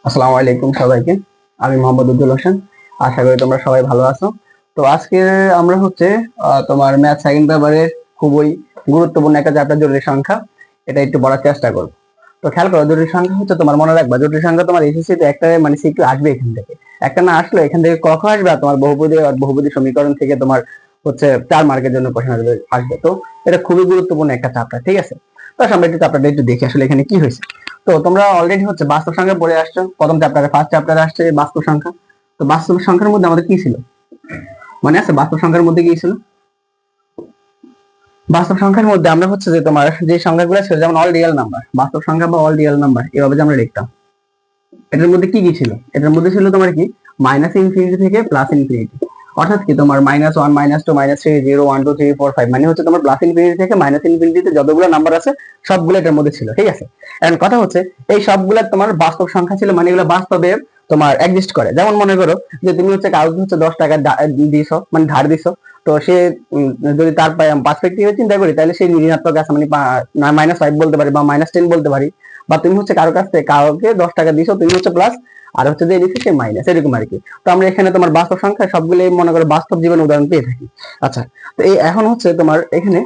আসসালামু আলাইকুম সবাইকে। আমি মোহাম্মদ উজ্জ্বল হোসেন। আশা করি তোমরা সবাই ভালো আছো। তো আজকে আমরা হচ্ছে তোমার ম্যাথ সেকেন্ড পেপারের খুবই গুরুত্বপূর্ণ একটা চ্যাপ্টার জটিল সংখ্যা, এটা একটু পড়ার চেষ্টা করব। তো খেয়াল করো, জটিল সংখ্যা হচ্ছে তোমার মনে রাখবা, জটিল সংখ্যা তোমার এসএসসি তে একটা মানে সিকিউ আসবে এখান থেকে। একটা না আসলে এখান থেকে ক খ আসবে, আর তোমার বহুপদী আর বহুপদী সমীকরণ থেকে তোমার হচ্ছে 4 মার্কের জন্য কোশ্চেন আসবে। তো এটা খুবই গুরুত্বপূর্ণ একটা চ্যাপ্টার, ঠিক আছে? তো আমরা একটু চ্যাপ্টারটা একটু দেখি আসলে এখানে কি হয়েছে। তো তোমরা অলরেডি হচ্ছে বাস্তব সংখ্যা পড়ে আসছো, প্রথম চ্যাপ্টারে ফার্স্ট চ্যাপ্টারে আসছে বাস্তব সংখ্যা। তো বাস্তব সংখ্যার মধ্যে আমাদের কি ছিল মনে আছে? বাস্তব সংখ্যার মধ্যে কি ছিল? বাস্তব সংখ্যার মধ্যে আমরা হচ্ছে যে তোমার যে সংখ্যাগুলো ছিল, যেমন অল রিয়েল নাম্বার, বাস্তব সংখ্যা বা অল রিয়েল নাম্বার এভাবে যে আমরা লিখতাম, এটার মধ্যে কি কি ছিল? এটার মধ্যে ছিল তোমার কি মাইনাস ইনফিনিটি থেকে প্লাস ইনফিনিটি। অর্থাৎ কি তোমার -1 -2 -3 0 1 2 3 4 5, মানে হচ্ছে তোমার প্লাস ইনফিনিটি থেকে মাইনাস ইনফিনিটিতে যতগুলো নাম্বার আছে সবগুলো এটার মধ্যে ছিল, ঠিক আছে? এখন কথা হচ্ছে এই সবগুলা তোমার বাস্তব সংখ্যা ছিল, মানে এগুলো বাস্তবে তোমার এক্সিস্ট করে। যেমন মনে করো যে তুমি হচ্ছে কাউকে হচ্ছে 10 টাকা দিছো, মানে ধার দিছো। তো সে যদি তার পার্সপেক্টিভে চিন্তা করি, তাহলে সেই ঋণাত্মক আছে, মানে -5 বলতে পারি বা -10 বলতে পারি। বা তুমি হচ্ছে কারো কাছ থেকে কাউকে 10 টাকা দিছো, তুমি হচ্ছে প্লাস, আর হচ্ছে যে দিচ্ছে সে মাইনাস, এরকম আর কি। তো আমরা এখানে তোমার বাস্তব সংখ্যা সবগুলো মনে করো বাস্তব জীবনের উদাহরণ পেয়ে থাকি। আচ্ছা, তো এই এখন হচ্ছে তোমার এখানে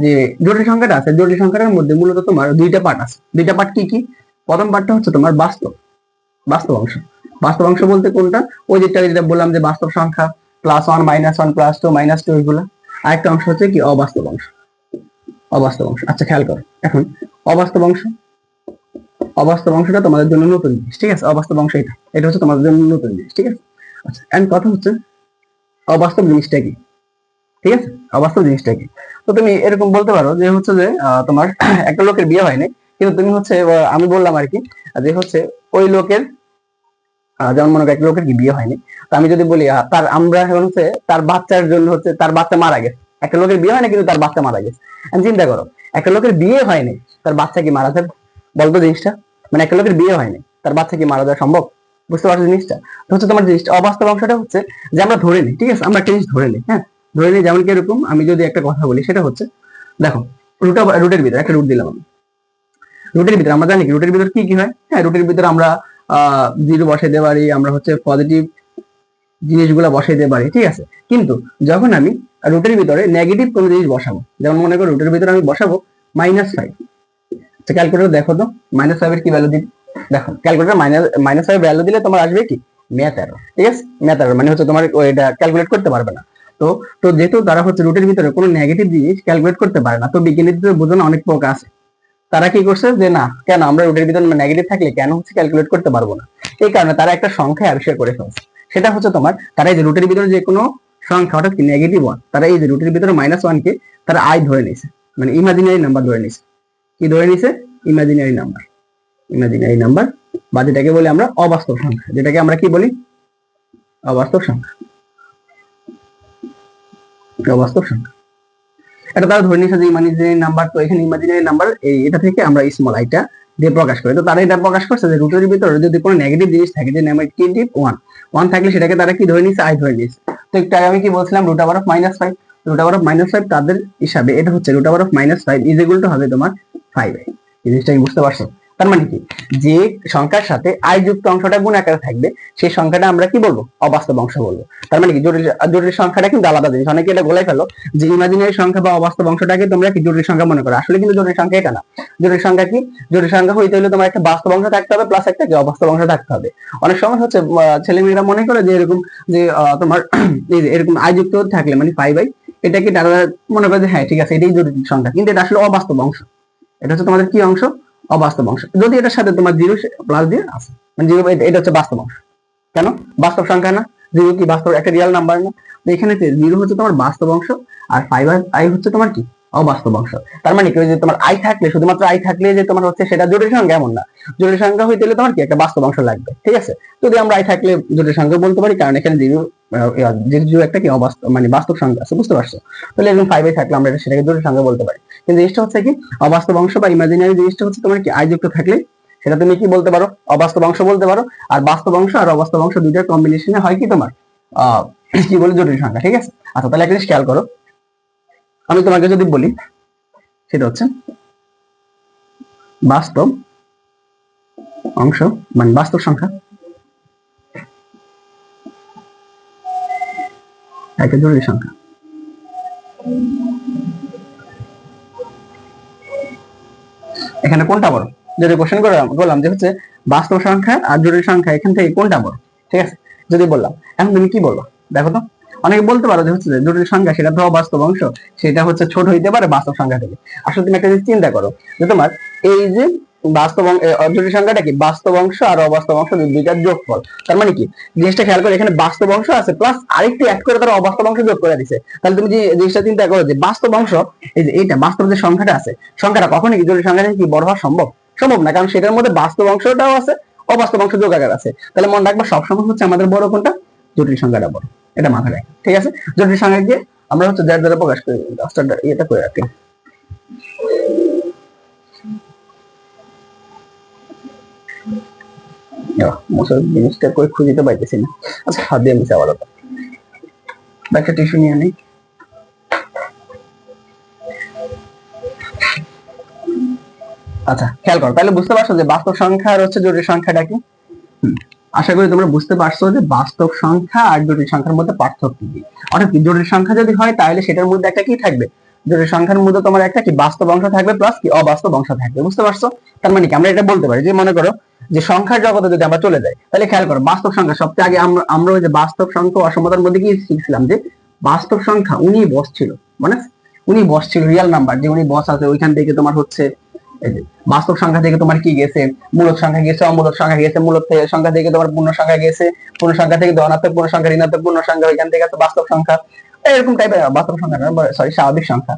যে জটিল সংখ্যাটা আছে, জটিল সংখ্যাটার মধ্যে মূলত তোমার দুইটা পার্ট আছে। দুইটা পার্ট কি কি? প্রথম পার্টটা হচ্ছে তোমার বাস্তব বাস্তব অংশ। বাস্তব অংশ বলতে কোনটা? ওই যেটা বললাম যে বাস্তব সংখ্যা, +1 -1 +2 -2 এগুলা। আরেকটা অংশ হচ্ছে কি অবাস্তব অংশ। অবাস্তব অংশ, আচ্ছা খেয়াল করো এখন। অবাস্তব অংশ, অবাস্তব অংশটা তোমাদের জন্য নতুন জিনিস, ঠিক আছে? অবাস্তব অংশ এটা এটা হচ্ছে তোমাদের জন্য নতুন জিনিস, ঠিক আছে? আচ্ছা, এন্ড কথা হচ্ছে অবাস্তব জিনিসটা কি, ঠিক আছে? অবাস্তব জিনিসটা কি? তো তুমি এরকম বলতে পারো যে হচ্ছে যে তোমার একটা লোকের বিয়ে হয়নি, কিন্তু তুমি হচ্ছে আমি বললাম আর কি, যে হচ্ছে ওই লোকের যেমন মনে করো একটা লোকের কি বিয়ে হয়নি। তো আমি যদি বলি তার আমরা এখন হচ্ছে তার বাচ্চার জন্য হচ্ছে তার বাচ্চা মারা গেছে। একটা লোকের বিয়ে হয়নি কিন্তু তার বাচ্চা মারা গেছে। আমি চিন্তা করো, একটা লোকের বিয়ে হয়নি, তার বাচ্চা কি মারা যাবে? বলতো জিনিসটা, মানে একটা লোকের বিয়ে হয়নি, তার বাচ্চা কি মারা যাওয়া সম্ভব? বুঝতে পারছো জিনিসটা? তো হচ্ছে তোমার জিনিসটা অবাস্তব অংশটা হচ্ছে যে আমরা ধরে নিই, ঠিক আছে? আমরা একটা জিনিস ধরে নিই, হ্যাঁ, ধরে নিই। যেমন কি এরকম, আমি যদি একটা কথা বলি, সেটা হচ্ছে দেখো, রুটের ভিতরে একটা রুট দিলাম আমি। রুটের ভিতরে আমরা জানি কি রুটের ভিতরে কি কি হয়? হ্যাঁ, রুটের ভিতরে আমরা জিরো বসাইতে পারি, আমরা হচ্ছে পজিটিভ জিনিসগুলো বসাইতে পারি, ঠিক আছে? কিন্তু যখন আমি রুটের ভিতরে নেগেটিভ কোনো জিনিস বসাবো, যেমন মনে করো রুটের ভিতরে আমি বসাবো -5, তো ক্যালকুলেটর দেখো তো -5 এর কি ভ্যালু দিবে। দেখো ক্যালকুলেটর -5 ভ্যালু দিলে তোমার আসবে কি ম্যাথ এরর, ঠিক আছে? ম্যাথ এরর মানে হচ্ছে তোমার এটা ক্যালকুলেট করতে পারবে না। তো তো যেহেতু তারা হচ্ছে রুটের ভিতরে কোনো নেগেটিভ জিনিস ক্যালকুলেট করতে পারে না, তো বিজ্ঞানীদের বোঝানো অনেক প্রকার আছে। তারা কি করছে যে না, কেন আমরা রুটের ভিতরে নেগেটিভ থাকলে কেন হচ্ছে ক্যালকুলেট করতে পারবো না? এই কারণে তারা একটা সংখ্যা আবিষ্কার করে ফেলছে। সেটা হচ্ছে তোমার, তারা এই যে রুটের ভিতরে যে কোনো সংখ্যা অর্থাৎ কি -1, তারা এই যে রুটের ভিতরে -1 কে তারা আই ধরে নিছে, মানে ইমাজিনারি নাম্বার ধরে নিছে। কি ধরে নিছে? Imaginary number. ইমাজিনারি নাম্বার, বা যেটাকে বলি আমরা অবাস্তব সংখ্যা, যেটাকে আমরা কি বলি অবাস্তব সংখ্যা। অবাস্তব সংখ্যা এটা তারা ধরে নিয়েছে যে ইমাজিনারি নাম্বার। তো এখানে ইমাজিনারি নাম্বার এটা থেকে আমরা স্মল আইটা দিয়ে প্রকাশ করি। তো তারা এটা প্রকাশ করছে যে রুটের ভিতরে যদি কোনো নেগেটিভ জিনিস থাকে, যে নেগেটিভ ওয়ান থাকলে সেটাকে তারা কি ধরে নিয়েছে? আই ধরে নিয়েছে। তো একটু আগে আমি কি বলছিলাম, √5, √5 তাদের হিসাবে এটা হচ্ছে √5 ইজ ইকুয়াল টু হবে তোমার 5। এই জিনিসটা কি বুঝতে পারছো? তার মানে কি, যে সংখ্যার সাথে আই যুক্ত অংশটা গুণ আকারে থাকবে, সেই সংখ্যাটা আমরা কি বলবো? অবাস্তব অংশ বলবো। তার মানে কি জটিল জটিল সংখ্যাটা কিন্তু আলাদা জিনিস। অনেকে এটা গোলাই ফেলো যে ইমাজিনারি সংখ্যা বা অবাস্তব অংশটাকে তোমরা কি জটিল সংখ্যা মনে করো। আসলে কিন্তু জটিল সংখ্যা এটা না। জটিল সংখ্যা কি? জটিল সংখ্যা হইতে হলে তোমার একটা বাস্তব অংশ থাকতে হবে প্লাস একটা কি অবাস্তব অংশ থাকতে হবে। অনেক সময় হচ্ছে ছেলেমেয়েরা মনে করে যে এরকম যে তোমার এই যে এরকম আই যুক্ত থাকলে মানে 5 এটা কি তারা মনে করে যে হ্যাঁ ঠিক আছে এটাই জটিল সংখ্যা, কিন্তু এটা আসলে অবাস্তব অংশ। এটা হচ্ছে তোমাদের কি অংশ? অবাস্তব অংশ। যদি এটার সাথে তোমার জিরো প্লাস দিয়ে আছে, মানে জিরো, এটা হচ্ছে বাস্তব অংশ। কেন? বাস্তব সংখ্যা না? জিরো কি বাস্তব একটা রিয়াল নাম্বার না? তো এখানে জিরো হচ্ছে তোমার বাস্তব অংশ, আর 5i হচ্ছে তোমার কি অবাস্তব অংশ। তার মানে কি, ওই যে তোমার আই থাকলে, শুধুমাত্র আই থাকলে যে তোমার হচ্ছে সেটা জটিল সংখ্যা এমন না। জটিল সংখ্যা হইতে হলে তোমার কি একটা বাস্তব অংশ লাগবে, ঠিক আছে? যদি আমরা আই থাকলে জটিল সংখ্যা বলতে পারি, কারণ এখানে জিরো জিরো একটা কি অবাস্তব মানে বাস্তব সংখ্যা আছে, বুঝতে পারছো? তাহলে এরকম 5i থাকলে আমরা সেটাকে জটিল সংখ্যা বলতে পারি। কিন্তু জিনিসটা হচ্ছে কি, অবাস্তব অংশ বা ইমাজিনারি জিনিসটা হচ্ছে তোমার কি আই যুক্ত থাকলে সেটা তুমি কি বলতে পারো? অবাস্তব অংশ বলতে পারো। আর বাস্তব অংশ আর অবাস্তব অংশ দুইটার কম্বিনেশনে হয় কি তোমার আহ কি বলে জটিল সংখ্যা, ঠিক আছে? আচ্ছা, তাহলে একটা জিনিস খেয়াল করো, আমি তোমাকে যদি বলি সেটা হচ্ছে বাস্তব অংশ মানে বাস্তব সংখ্যা, একটা জরুরি সংখ্যা। এখানে কোনটা বড়? যদি কোশ্চেন করলাম যে হচ্ছে বাস্তব সংখ্যা আর জরুরি সংখ্যা এখান থেকে কোনটা বড়, ঠিক আছে? যদি বললাম, এখন তুমি কি বলবো দেখো তো। অনেকে বলতে পারো যে হচ্ছে জরুরি সংখ্যা সেটা তো অবাস্তব অংশ, সেটা হচ্ছে ছোট হইতে পারে বাস্তব সংখ্যা থেকে। আসলে তুমি একটা জিনিস চিন্তা করো যে তোমার এই যে বাস্তব জরুরি সংখ্যাটা কি বাস্তব অংশ আর অবাস্তব অংশ দুইটার যোগফল। তার মানে কি জিনিসটা খেয়াল করে, এখানে বাস্তব অংশ আছে প্লাস আরেকটি অ্যাড করে তারা অবাস্তব অংশ যোগ করে দিছে। তাহলে তুমি যে জিনিসটা চিন্তা করো যে বাস্তব অংশ, এই যে এইটা বাস্তব যে সংখ্যাটা আছে, সংখ্যাটা কখনই কি জরুরি সংখ্যা থেকে কি বড় হওয়া সম্ভব? সম্ভব না, কারণ সেটার মধ্যে বাস্তব অংশটাও আছে, অবাস্তব অংশ যোগাকার আছে। তাহলে মনে রাখবা সবসময় হচ্ছে আমাদের বড় কোনটা? জটিল সংখ্যাটা বড়, এটা মাথায় রাখো, ঠিক আছে? জটিল সংখ্যাকে আমরা হচ্ছে যার দ্বারা প্রকাশ করি, এটা করে রাখি। জিনিসটা কই খুঁজিতে পাইতেছি না। আচ্ছা, হাত দিয়ে মিশে আবার একটা টিস্যু নিয়ে আনি। আচ্ছা, খেয়াল করো, তাহলে বুঝতে পারছো যে বাস্তব সংখ্যা আর হচ্ছে জটিল সংখ্যাটা কি। আশা করি তোমরা বুঝতে পারছো যে বাস্তব সংখ্যা আর জটিল সংখ্যার মধ্যে পার্থক্য কি। অর্থাৎ জটিল সংখ্যা যদি হয় তাহলে সেটার মধ্যে একটা কি থাকবে? জটিল সংখ্যার মধ্যে তোমার একটা কি বাস্তব অংশ থাকবে প্লাস কি অবাস্তব অংশ থাকবে, বুঝতে পারছো? তার মানে কি আমরা এটা বলতে পারি যে মনে করো যে সংখ্যার জগতে যদি আমরা চলে যাই, তাহলে খেয়াল করো বাস্তব সংখ্যা সবচেয়ে আগে আমরা ওই যে বাস্তব সংখ্যা অসমতার মধ্যে কি শিখছিলাম যে বাস্তব সংখ্যা উনি বস ছিল, মানে উনি বস ছিল, রিয়েল নাম্বার যে উনি বস আছে, ওইখান থেকে তোমার হচ্ছে এই যে বাস্তব সংখ্যা থেকে তোমার কি গেছে, মূলক সংখ্যা গেছে, অমূলক সংখ্যা গেছে, মূলক সংখ্যা থেকে তোমার পূর্ণ সংখ্যা গেছে, পূর্ণ সংখ্যা থেকে ধনাত্মক পূর্ণ সংখ্যা, ঋণাত্মক পূর্ণ সংখ্যা, ওইখান থেকে আছে বাস্তব সংখ্যা। এরকম টাইপের বাস্তব সংখ্যা, সরি স্বাভাবিক সংখ্যা,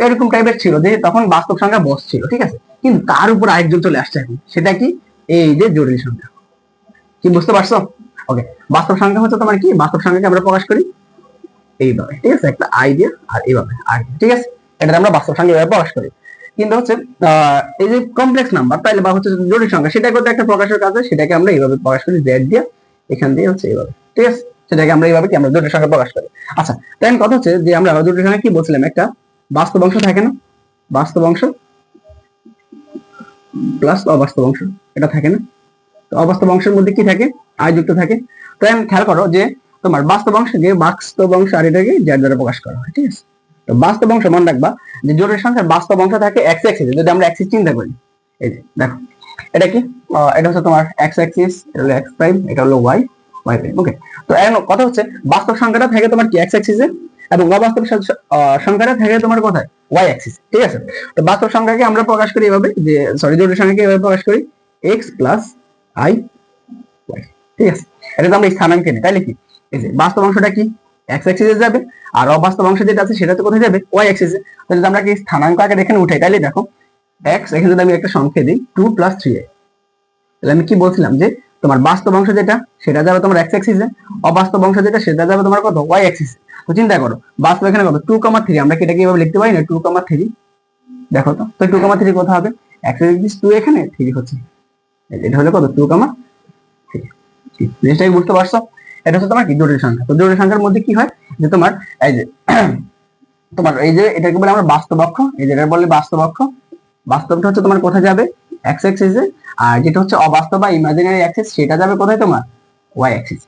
এরকম টাইপের ছিল যে তখন বাস্তব সংখ্যা বস ছিল, ঠিক আছে? কিন্তু তার উপর আরেকজন চলে আসছে এখন, সেটা কি? এই যে জটিল সংখ্যা। কি বুঝতে পারছো? ওকে, বাস্তব সংখ্যা হচ্ছে তোমার কি, বাস্তব সংখ্যাকে আমরা প্রকাশ করি এইভাবে, ঠিক আছে? একটা আইডিয়া আর এইভাবে আর, ঠিক আছে? এটা আমরা বাস্তব সংখ্যা এইভাবে প্রকাশ করি। কিন্তু হচ্ছে এই যে কমপ্লেক্স নাম্বার তাইলে বা হচ্ছে জটিল সংখ্যা, সেটা করতে একটা প্রকাশের কাজ, সেটাকে আমরা এইভাবে প্রকাশ করি জেড দিয়ে, এখান দিয়ে হচ্ছে এইভাবে, ঠিক আছে? সেটাকে আমরা এইভাবে কি আমরা জটিল সংখ্যা প্রকাশ করি। আচ্ছা, তাই কথা হচ্ছে যে আমরা জটিল সংখ্যা কি বলছিলাম, একটা বাস্তব অংশ থাকে না, বাস্তব অংশ প্লাস অবাস্তব অংশ, এটা থাকে না? তো অবাস্তব অংশের মধ্যে কি থাকে? আয় যুক্ত থাকে। তো এখন খেয়াল করো যে তোমার বাস্তব অংশকে বাস্তব অংশ আর এটাকে জেড দ্বারা প্রকাশ করা হয়, ঠিক আছে? তো বাস্তব অংশ মনে রাখবা যে জটিল সংখ্যার বাস্তব অংশ থাকে এক্স অ্যাক্সিসে। যদি আমরা অ্যাক্সিস চিন্তা করি, এই যে দেখো এটা কি, এটা হচ্ছে তোমার এক্স অ্যাক্সিস, এটা হলো এক্স প্রাইম, এটা হলো ওয়াই প্রাইম, ওকে? তো এখন কথা হচ্ছে বাস্তব সংখ্যাটা থাকে তোমার কি এক্স অ্যাক্সিসে, এবং অবাস্তব সংখ্যাটা থাকে তোমার কোথায়? ওয়াই অ্যাক্সিস, ঠিক আছে? তো বাস্তব সংখ্যাকে আমরা প্রকাশ করি এভাবে যে, সরি জটিল সংখ্যাকে এভাবে প্রকাশ করি এক্স প্লাস আই ওয়াই, ঠিক আছে? এটা তো আমরা স্থানাঙ্কে নিই, তাইলে কি এই যে বাস্তব অংশটা কি এক্স অ্যাক্সিসে যাবে, আর অবাস্তব অংশ যেটা আছে সেটা তো কোথায় যাবে? ওয়াই অ্যাক্সিসে। তাহলে যদি আমরা কি স্থানাঙ্ক আকারে এখানে উঠাই, তাইলে দেখো এক্স, এখানে যদি আমি একটা সংখ্যা দিই 2 + 3a, তাহলে আমি কি বলছিলাম যে তোমার বাস্তব অংশ যেটা সেটা যাবে তোমার এক্স অ্যাক্সিসে, অবাস্তব অংশ যেটা সেটা যাবে তোমার কত? ওয়াই অ্যাক্সিসে। তো চিন্তা করো বাস্তব এখানে কত? 2, 3, আমরা কি এটা কিভাবে লিখতে পারি না 2, 3, দেখো তো 2, 3 কোথা হবে? এক্স অ্যাক্সিস 2 এখানে, 3 হচ্ছে এটা হলো কত? 2, 3। জিনিসটা কি বুঝতে পারছো? এটা হচ্ছে তোমার কি জটিল সংখ্যা। তো জটিল সংখ্যার মধ্যে কি হয় যে তোমার এই যে তোমার এই যে এটাকে বলে আমরা বাস্তব অক্ষ, এই যেটা বলে বাস্তব অক্ষ, বাস্তবটা হচ্ছে তোমার কোথায় যাবে? এক্স অ্যাক্সিসে, আর যেটা হচ্ছে অবাস্তব বা ইমাজিনারি অ্যাক্সিস সেটা যাবে কোথায়? তোমার ওয়াই অ্যাক্সিস,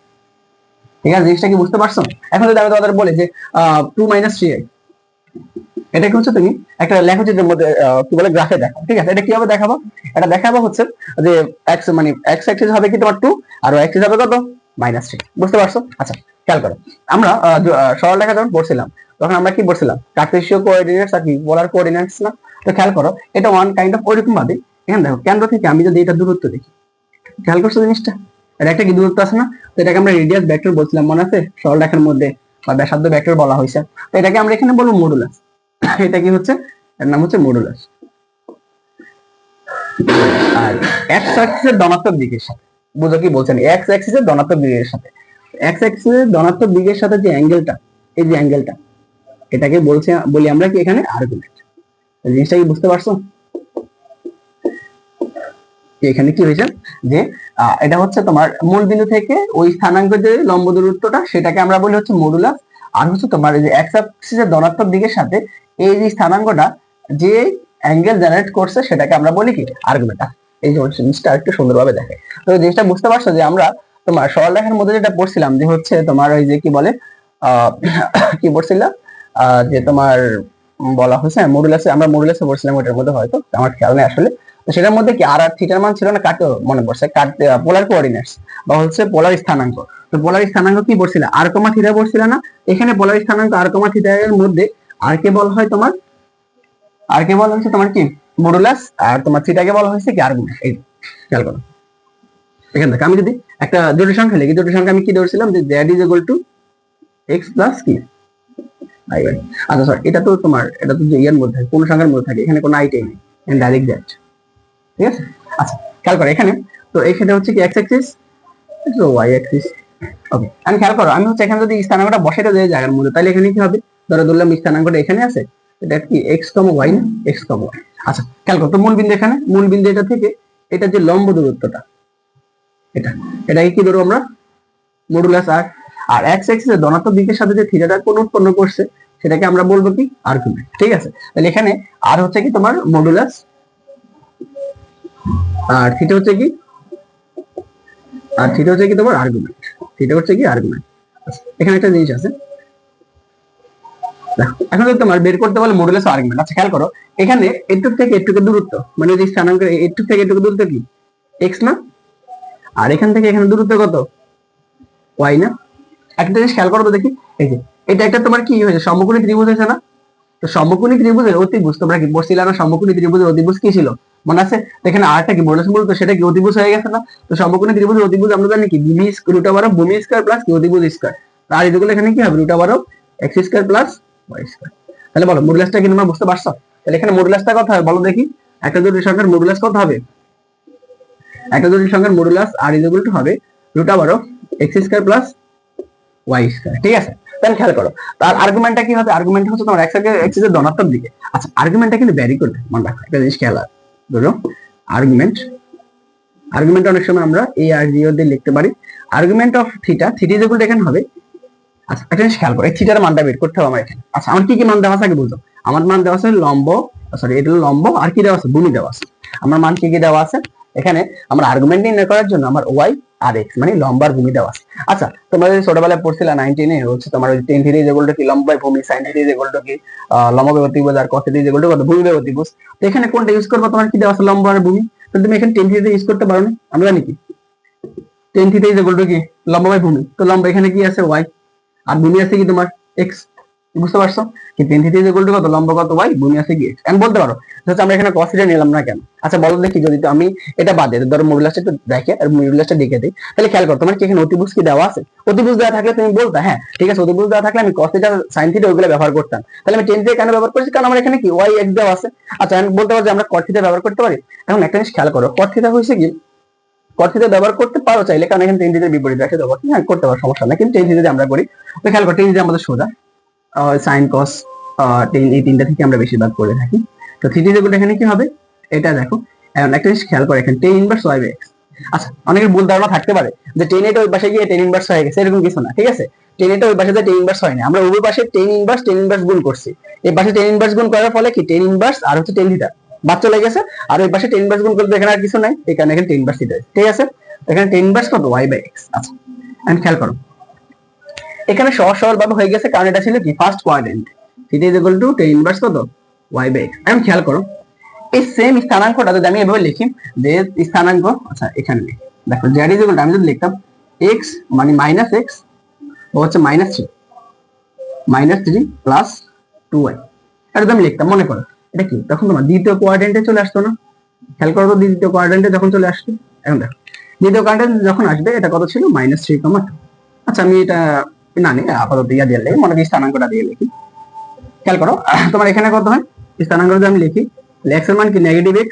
ঠিক আছে? জিনিসটা কি বুঝতে পারছো? এখন যদি আমি তোমাদের বলি যে 2 - 3a, এটাকে হচ্ছে তুমি একটা লেখচিত্রের মধ্যে কি বলে গ্রাফে দেখো, ঠিক আছে? এটা কিভাবে দেখাবো? এটা দেখাবো হচ্ছে যে এক্স মানে এক্স অ্যাক্সিস হবে কি তোমার 2, আর ওয়াই অ্যাক্সিস হবে কত? -3, বুঝতে পারছো? আচ্ছা, খেয়াল করো, আমরা সরলরেখা যখন পড়ছিলাম তখন আমরা কি পড়ছিলাম? কার্টেসীয় কোঅর্ডিনেটস আর কি পোলার কোঅর্ডিনেটস না? তো খেয়াল করো এটা ওয়ান কাইন্ড অফ ওইরকম ভাবে। এখানে দেখো কেন্দ্র থেকে আমি যদি এটা দূরত্ব দেখি, খেয়াল করছো জিনিসটা? এটা একটা কি দূরত্ব আছে না? তো এটাকে আমরা রেডিয়াস ভেক্টর বলছিলাম, মনে আছে? সরলরেখার মধ্যে বা ব্যাসার্ধ ভেক্টর বলা হয়েছে। তো এটাকে আমরা এখানে বলবো মডুলাস। এটা কি হচ্ছে? এর নাম হচ্ছে মডুলাস। আর এক্স অ্যাক্সিসের ধনাত্মক দিকের সাথে, বুঝো কি বলছেন? এক্স অ্যাক্সিসের ধনাত্মক দিকের সাথে, এক্স অ্যাক্সিসের ধনাত্মক দিকের সাথে যে অ্যাঙ্গেলটা, এই যে অ্যাঙ্গেলটা, এটাকে বলি আমরা কি এখানে আর্গুমেন্ট। জিনিসটা কি বুঝতে পারছো? এখানে কি হয়েছে যে এটা হচ্ছে তোমার মূল বিন্দু থেকে ওই স্থানাঙ্কের যে লম্ব দূরত্বটা সেটাকে আমরা বলি হচ্ছে মডুলাস। আর হচ্ছে তোমার এই যে এক্স অ্যাক্সিসের ধনাত্মক দিকের সাথে এই যে স্থানাঙ্কটা যে অ্যাঙ্গেল জেনারেট করছে সেটাকে আমরা বলি কি আর্গুমেন্ট। এই জিনিসটা একটু সুন্দরভাবে দেখে। তো জিনিসটা বুঝতে পারছো যে আমরা তোমার সরলরেখার মধ্যে যেটা পড়ছিলাম যে হচ্ছে তোমার ওই যে কি বলে আহ কি পড়ছিলাম যে তোমার বলা হয়েছে মডুলাসে, আমরা মডুলাসে পড়ছিলাম ওটার মধ্যে, হয়তো আমার খেয়াল নেই আসলে। তো সেটার মধ্যে কি আর থিটার মান ছিল না, কাটে মনে পড়ছে, পোলার কোঅর্ডিনেটস বা হচ্ছে পোলার স্থানাঙ্ক। তো পোলার স্থানাঙ্ক কি পড়ছিল, আর কমা থিটা পড়ছিল না। এখানে পোলার স্থানাঙ্ক আর কমা থিটা এর মধ্যে আর কে বলা হয় তোমার, আর কে বলা হচ্ছে তোমার কি মডুলাস, আর তোমার থিটাকে বলা হয়েছে কি আর্গুমেন্ট। এই খেয়াল করো এখান থেকে আমি যদি একটা জটিল সংখ্যা লিখি, জটিল সংখ্যা আমি কি ধরছিলাম যে z is equal two x plus কি i বাই। আচ্ছা সরি, এটা তো তোমার এটা তো যে ইয়ার মধ্যে কোন সংখ্যার মধ্যে থাকে, এখানে কোনো আইটাই নেই, ডাইরেক্ট দ্যাট। ঠিক আছে, আচ্ছা খেয়াল করো এখানে, তো এখানে হচ্ছে কি x অ্যাক্সিস, তো y অ্যাক্সিস। ওকে, আমি খেয়াল করো আমি হচ্ছে এখানে যদি স্থানাঙ্কটা বসাইতে যাই জায়গার মধ্যে, তাহলে এখানে কি হবে, ধরলাম স্থানাঙ্কটা এখানে আছে, এটা কি x, y না, x, y। আচ্ছা খেয়াল করো, তো মূল বিন্দু এখানে, মূল বিন্দু এটা থেকে এটা যে লম্ব দূরত্বটা, এটা এটাকে কি ধরো আমরা মডুলাস আর। আর এক্স অ্যাক্সিসের ধনাত্মক দিকের সাথে যে থিটাটা কোণ উৎপন্ন করছে সেটাকে আমরা বলবো কি আর্গুমেন্ট। ঠিক আছে, তাহলে এখানে আর হচ্ছে কি তোমার মডুলাস, আর থিটা হচ্ছে কি, আর থিটা হচ্ছে কি তোমার আর্গুমেন্ট, থিটা হচ্ছে কি আর্গুমেন্ট। এখানে একটা জিনিস আছে দেখো, এখন যদি তোমার বের করতে বলে মডুলাস আর্গুমেন্ট। আচ্ছা খেয়াল করো এখানে এটুক থেকে এটুকু দূরত্ব, মানে যে স্থানাঙ্ক এটুক থেকে এটুকু দূরত্ব কি এক্স না, আর এখান থেকে এখানে দূরত্ব কত ওয়াই না। একটা জিনিস খেয়াল করো তো দেখি, এই যে এটা একটা তোমার কি হয়েছে সমকোণী ত্রিভুজ হয়েছে না। তো সমকোণী ত্রিভুজের অতিভুজ তোমরা কি পড়ছিলে না, সমকোণী ত্রিভুজের অতিভুজ কি ছিল মনে আছে, এখানে আরটা কি মডুলাস বলতো, সেটা কি অতিভুজ হয়ে গেছে না। তো সমকোণী ত্রিভুজের অতিভুজ আমরা জানি কি ভূমি রুট ওভার অফ ভূমি স্কয়ার প্লাস কি অতিভুজ স্কয়ার, আর এগুলো এখানে কি হবে root over of x square plus y square. তাহলে বলো মডুলাসটা কি তোমরা বুঝতে পারছো, তাহলে এখানে মডুলাসটা কত হবে বলো দেখি, একটা জটিল সংখ্যার মডুলাস কত হবে, একটা জটিল সংখ্যার modulus r is equal to হবে root over of x square plus y square. ঠিক আছে, তাহলে খেয়াল করো তার আর্গুমেন্টটা কি হবে, আর্গুমেন্ট হচ্ছে তোমার এক্স এর ধনাত্মক দিকে। আচ্ছা আর্গুমেন্টটা কিন্তু ভ্যারি করবে, মনে রাখো একটা জিনিস খেয়াল ধরো আর্গুমেন্ট, আর্গুমেন্ট অনেক সময় আমরা এ আর জি দিয়ে লিখতে পারি। Argument of theta, theta is equal two এখানে হবে, আচ্ছা একটা জিনিস খেয়াল করো এই থিটার মানটা বের করতে হবে আমার এখানে। আচ্ছা আমার কি কি মান দেওয়া আছে আগে বুঝো, আমার মান দেওয়া আছে লম্ব, সরি এটা হলো লম্ব, আর কি দেওয়া আছে ভূমি দেওয়া আছে। আমার মান কি কি দেওয়া আছে এখানে, আমরা আর্গুমেন্ট নির্ণয় করার জন্য আমার ওয়াই আর এক্স মানে লম্ব আর ভূমি দেওয়া আছে। আচ্ছা তোমরা যদি ছোটবেলায় পড়ছিলে 19 এ হচ্ছে তোমার ওই tan theta is equal to কি লম্ব বাই ভূমি, sin theta is equal to কি লম্ব বাই অতিভুজ, আর cos theta is equal to কত ভূমি বাই অতিভুজ। তো এখানে কোনটা ইউজ করবে, তোমার কি দেওয়া আছে লম্ব আর ভূমি, তো তুমি এখানে tan থিটা ইউজ করতে পারো না, আমরা জানি কি tan theta is equal to কি লম্ব বাই ভূমি, তো লম্ব এখানে কি আছে ওয়াই, আর ভূমি আছে কি তোমার এক্স। বুঝতে পারছো কি tan theta is equal to কত লম্ব কত y, ভূমি আছে কি x। এন্ড বলতে পারো আচ্ছা আমরা এখানে cos থিটা নিলাম না কেন, আচ্ছা বলো দেখি যদি তো আমি এটা বাদে ধরো মডুলাসটা একটু দেখে আর মডুলাসটা দেখে দিই, তাহলে খেয়াল করো তোমার কি এখানে অতিভুজ কি দেওয়া আছে, অতিভুজ দেওয়া থাকলে তুমি বলতে হ্যাঁ ঠিক আছে, অতিভুজ দেওয়া থাকলে আমি cos থিটা sin থিটা ওইগুলো ব্যবহার করতাম। তাহলে আমি tan থিটা কেন ব্যবহার করছি, কারণ আমার এখানে কি y x দেওয়া আছে। আচ্ছা আমি বলতে পারো যে আমরা cos থিটা ব্যবহার করতে পারি। এখন একটা জিনিস খেয়াল করো cos থিটা হইছে কি, cos থিটা ব্যবহার করতে পারো চাইলে, কারণ এখানে tan থিটার বিপরীত রাখে ব্যবহার হ্যাঁ করতে পারো, সমস্যা নাই, কিন্তু tan থিটা যদি আমরা করি তো খেয়াল করো tan থিটা আমাদের সোজা সাইন কস টেন, এই তিনটা থেকে আমরা বেশিরভাগ করে থাকি। তো থিটা ইজ ইকুয়াল টু এখানে কি হবে এটা দেখো, এখন একটা জিনিস খেয়াল করে এখানে tan inverse y by x. আচ্ছা অনেকের ভুল ধারণা থাকতে পারে যে টেন এটা ওই পাশে গিয়ে টেন ইনভার্স হয়ে গেছে, এরকম কিছু না। ঠিক আছে, টেন এটা ওই পাশে টেন ইনভার্স হয় না, আমরা উভয় পাশে টেন ইনভার্স গুণ করছি। এই পাশে টেন ইনভার্স গুণ করার ফলে কি টেন ইনভার্স আর হচ্ছে টেন থিটা বাদ চলে গেছে, আর ওই পাশে টেন ইনভার্স গুণ করতে এখানে আর কিছু নাই, এখানে এখানে টেন ইনভার্স থিটা। ঠিক আছে, এখানে টেন ইনভার্স কত ওয়াই বাই এক্স। আচ্ছা এন্ড খেয়াল করো এখানে সহজ সরল ভাবে হয়ে গেছে, কারণ এটা ছিল কি first quadrant, theta is equal to tan inverse কত y বাই x। এখন খেয়াল করো এই সেম স্থানাঙ্কটা যদি আমি এভাবে লিখি যে স্থানাঙ্ক, আচ্ছা এখানে দেখো z ইজ ইকুয়াল টু আমি যদি লিখতাম x মানে মাইনাস x ও হচ্ছে মাইনাস 3 প্লাস 2y, এটা আমি লিখতাম মনে করো এটা কি, তখন তোমার দ্বিতীয় কোয়াড্রেন্টে চলে আসতো না। খেয়াল করো তো দ্বিতীয় কোয়াড্রেন্টে যখন চলে আসতো, এখন দেখো দ্বিতীয় কোয়াড্রেন্টে যখন আসবে এটা কত ছিল -3, আচ্ছা আমি এটা না নি আপাতত ইয়া দিয়ে লিখি, মনে করি স্থানাঙ্কটা দিয়ে লিখি। খেয়াল করো তোমার এখানে কত হয় স্থানাঙ্ক যদি আমি লিখি x এর মান কি নেগেটিভ x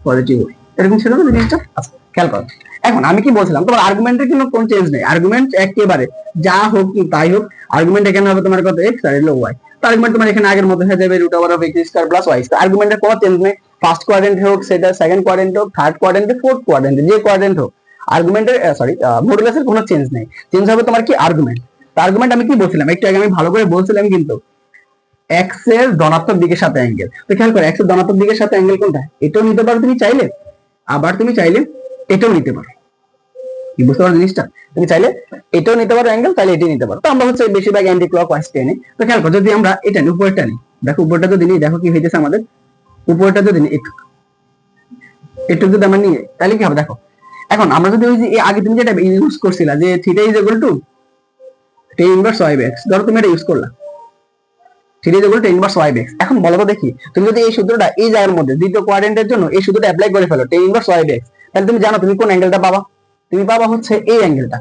পজিটিভ y, এরকম ছিল না জিনিসটা। আচ্ছা খেয়াল করো এখন আমি কি বলছিলাম, তোমার আর্গুমেন্টের কিন্তু কোনো চেঞ্জ নেই, আর্গুমেন্ট একেবারে যা হোক কি তাই হোক, আর্গুমেন্ট এখানে হবে তোমার কত x আর হলো y। তো আর্গুমেন্ট তোমার এখানে আগের মতো হয়ে যাবে √ of x square plus y square. আর্গুমেন্টের কোনো চেঞ্জ নেই, ফার্স্ট কোয়াড্রেন্ট হোক সেটা, সেকেন্ড কোয়াড্রেন্ট হোক, থার্ড কোয়াড্রেন্ট, ফোর্থ কোয়াড্রেন্ট, যে কোয়াড্রেন্ট হোক আর্গুমেন্টের সরি মডুলাসের কোনো চেঞ্জ নেই, চেঞ্জ হবে তোমার কি আর্গুমেন্ট। তো আর্গুমেন্ট আমি কি বলছিলাম একটু আগে, আমি ভালো করে বলছিলাম কিন্তু x এর ধনাত্মক দিকের সাথে অ্যাঙ্গেল। তো খেয়াল করো x এর ধনাত্মক দিকের সাথে অ্যাঙ্গেল কোনটা, এটাও নিতে পারো তুমি চাইলে, আবার তুমি চাইলে এটাও নিতে পারো। কি বুঝতে পারো জিনিসটা? তুমি চাইলে এটাও নিতে পারো অ্যাঙ্গেল, তাহলে এটাই নিতে পারো। তো আমরা হচ্ছে বেশিরভাগ অ্যান্টি ক্লক ওয়াইজ টেনে। তো খেয়াল করো, যদি আমরা এটা নিই, উপরটা নিই, দেখো উপরটা যদি নিই, দেখো কি হইতেছে আমাদের। উপরটা যদি নিই একটু একটু যদি আমরা নিই, তাহলে কি হবে দেখো। এখন আমরা যদি ওই যে আগে তুমি যেটা ইউজ করছিলা যে theta is equal to tan inverse y x, ধরো তুমি এটা ইউজ করলা, theta is equal to tan inverse y x। এখন বলো তো দেখি, তুমি যদি এই সূত্রটা এই জায়গার মধ্যে দ্বিতীয় কোয়াড্রেন্টের জন্য এই সূত্রটা অ্যাপ্লাই করে ফেলো tan ইনভার্স y x, তাহলে তুমি জানো তুমি কোন অ্যাঙ্গেলটা পাবা? তুমি পাবা হচ্ছে এই অ্যাঙ্গেলটা,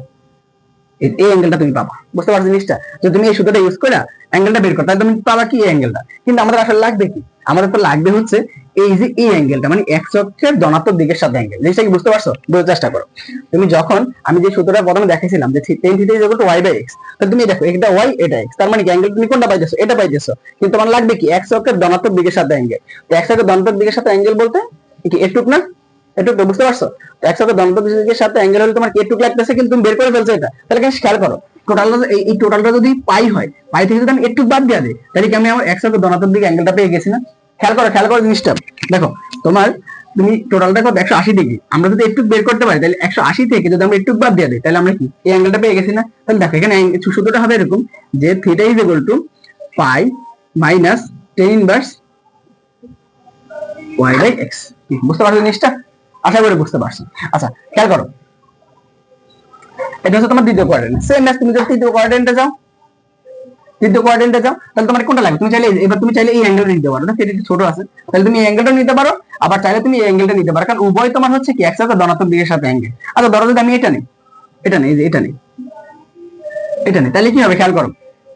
এই অ্যাঙ্গেলটা তুমি পাবা। বুঝতে পারছো জিনিসটা? যদি তুমি এই সূত্রটা ইউজ করে অ্যাঙ্গেলটা বের করো, তাহলে তুমি পাবা কি এই অ্যাঙ্গেলটা। কিন্তু আমাদের আসলে লাগবে কি? আমাদের তো লাগবে হচ্ছে এই যে এই অ্যাঙ্গেলটা, মানে x অক্ষের ধনাত্মক দিকের সাথে অ্যাঙ্গেল। জিনিসটা কি বুঝতে পারছো? বোঝার চেষ্টা করো। তুমি যখন আমি যে সূত্রটা প্রথমে দেখাইছিলাম যে tan theta is equal to y by x, তাহলে তুমি দেখো এটা y এটা x, তার মানে কি অ্যাঙ্গেল তুমি কোনটা পাইতেছো? এটা পাইতেছো। কিন্তু তোমার লাগবে কি? x অক্ষের ধনাত্মক দিকের সাথে অ্যাঙ্গেল। তো x অক্ষের ধনাত্মক দিকের সাথে অ্যাঙ্গেল বলতে কি এটুক না? এটুক, বুঝতে পারছো? তো x অক্ষের ধনাত্মক দিকের সাথে অ্যাঙ্গেল হলে তোমার কি এটুক লাগতেছে, কিন্তু তুমি বের করে ফেলছো এটা। তাহলে কি খেয়াল করো, টোটালটা এই টোটালটা যদি পাই হয়, পাই থেকে যদি আমি একটু বাদ দিয়ে দিই, তাহলে কি আমি আমার x অক্ষের ধনাত্মক দিকে অ্যাঙ্গেলটা পেয়ে গেছি না? খেয়াল করো জিনিসটা। দেখো তোমার তুমি টোটালটা কত? 180 ডিগ্রি। আমরা যদি একটু বের করতে পারি, তাহলে 180 থেকে যদি আমরা একটু বাদ দিয়ে দিই, তাহলে আমরা কি এই অ্যাঙ্গেলটা পেয়ে গেছি না? তাহলে দেখো এখানে সূত্রটা হবে এরকম যে theta is equal to pi minus tan inverse y by x। বুঝতে পারছো জিনিসটা? আশা করি বুঝতে পারছো। আচ্ছা খেয়াল করো, এটা হচ্ছে তোমার দ্বিতীয় কোয়াড্রেন্ট। সেম ম্যাচ তুমি যদি তৃতীয় কোয়াড্রেন্টে যাও, তাহলে তোমার কোনটা লাগবে? তুমি চাইলে এবার তুমি চাইলে এই অ্যাঙ্গেলটা নিতে পারো না, সেটা ছোট আছে, তাহলে তুমি এই অ্যাঙ্গেলটা নিতে পারো। আবার চাইলে তুমি এই অ্যাঙ্গেলটা নিতে পারো, কারণ উভয় তোমার হচ্ছে কি x অক্ষের ধনাত্মক দিকের সাথে অ্যাঙ্গেল। আচ্ছা ধরো যদি আমি এটা নেই, এই যে এটা নেই, তাহলে কি হবে খেয়াল করো,